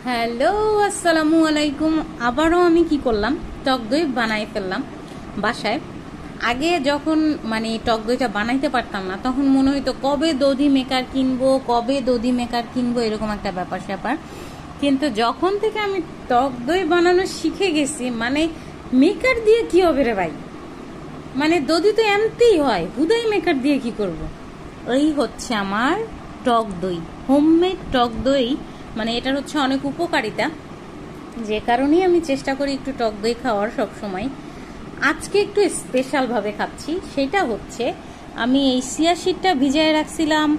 Hello, আসসালামু আলাইকুম। আবারও আমি কি করলাম, টক দই বানাই ফেললাম বাসায়। আগে যখন টক দইটা বানাইতে পারতাম না, তখন মনে হইতো কবে দধি মেকার কিনবো এরকম একটা ব্যাপার স্যাপার। কিন্তু যখন থেকে আমি টক দই বানানো শিখে গেছি, মেকার দিয়ে কি হবে রে ভাই, দধি তো এমতেই হয়, হুদাই মেকার দিয়ে কি করব। এই হচ্ছে আমার টক দই, হোমমেড টক দই। এটার হচ্ছে অনেক উপকারিতা, যে কারণেই আমি চেষ্টা করি একটু টক দই খাওয়ার সব সময়। আজকে একটু স্পেশাল ভাবে খাচ্ছি, সেটা হচ্ছে আমি এই চিয়া সিডটা ভিজায় রাখছিলাম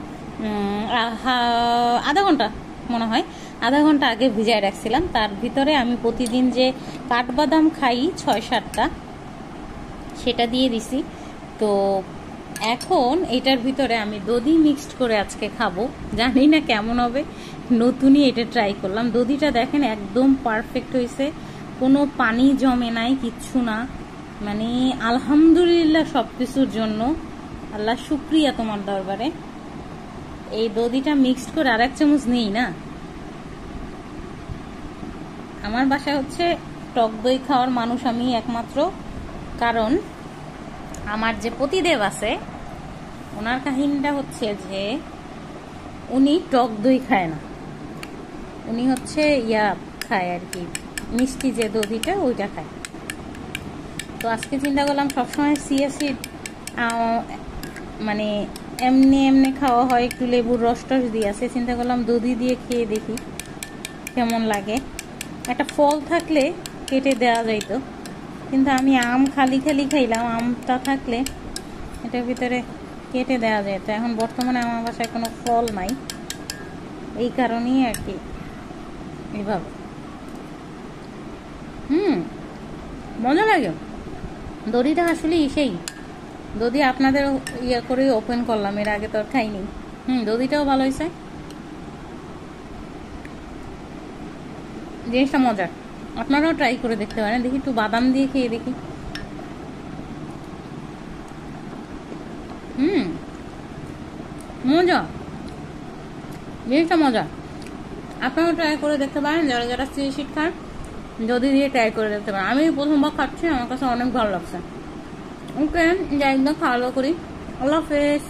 আধা ঘন্টা, মনে হয় আধা ঘন্টা আগে ভিজায় রাখছিলাম। তার ভিতরে আমি প্রতিদিন যে কাঠবাদাম খাই 6-7টা, সেটা দিয়ে দিছি। তো এখন এটার ভিতরে আমি দধি মিক্সড করে আজকে খাবো, জানি না কেমন হবে, নতুনই এটা ট্রাই করলাম। দধিটা দেখেন একদম পারফেক্ট হয়েছে, কোনো পানি জমে নাই, কিচ্ছু না। আলহামদুলিল্লাহ সব কিছুর জন্য, আল্লাহ শুক্রিয়া তোমার দরবারে। এই দধিটা মিক্সড করে আর 1 চামচ নেই না। আমার বাসায় হচ্ছে টক দই খাওয়ার মানুষ আমি একমাত্র, কারণ আমার যে পতিদেব আছে, ওনার কাহিনীটা হচ্ছে যে উনি টক দই খায় না, উনি হচ্ছে খায় আর কি, মিষ্টি যে দধিটা ওইটা খায়। তো আজকে চিন্তা করলাম সবসময় চিয়া সিড এমনি এমনি খাওয়া হয়, একটু লেবুর রস টস দিয়ে আছে, চিন্তা করলাম দধি দিয়ে খেয়ে দেখি কেমন লাগে। একটা ফল থাকলে কেটে দেওয়া যাইতো, কিন্তু আমি আম খালি খাইলাম, আমটা থাকলে এটার ভিতরে কেটে দেওয়া যায়। তো এখন বর্তমানে আমার বাসায় কোনো ফল নাই, এই কারণেই আর কি এইভাবে। মজা লাগে দধিটা আসলে সেই দধি আপনাদের করে ওপেন করলাম, এর আগে তো আর খাইনি। দধিটাও ভালো হয়েছে, জিনিসটা মজার, আপনারাও ট্রাই করে দেখতে পারেন। দেখি একটু বাদাম দিয়ে খেয়ে দেখি। মজা, জিনিসটা মজা, আপনারাও ট্রাই করে দেখতে পারেন। যারা যারা চিয়া সিড খান, দধি দিয়ে ট্রাই করে দেখতে পারেন। আমি প্রথমবার খাচ্ছি, আমার কাছে অনেক ভালো লাগছে। ওকে, যাই একদম খাওয়া দাওয়া করি। আল্লাহ হাফেজ।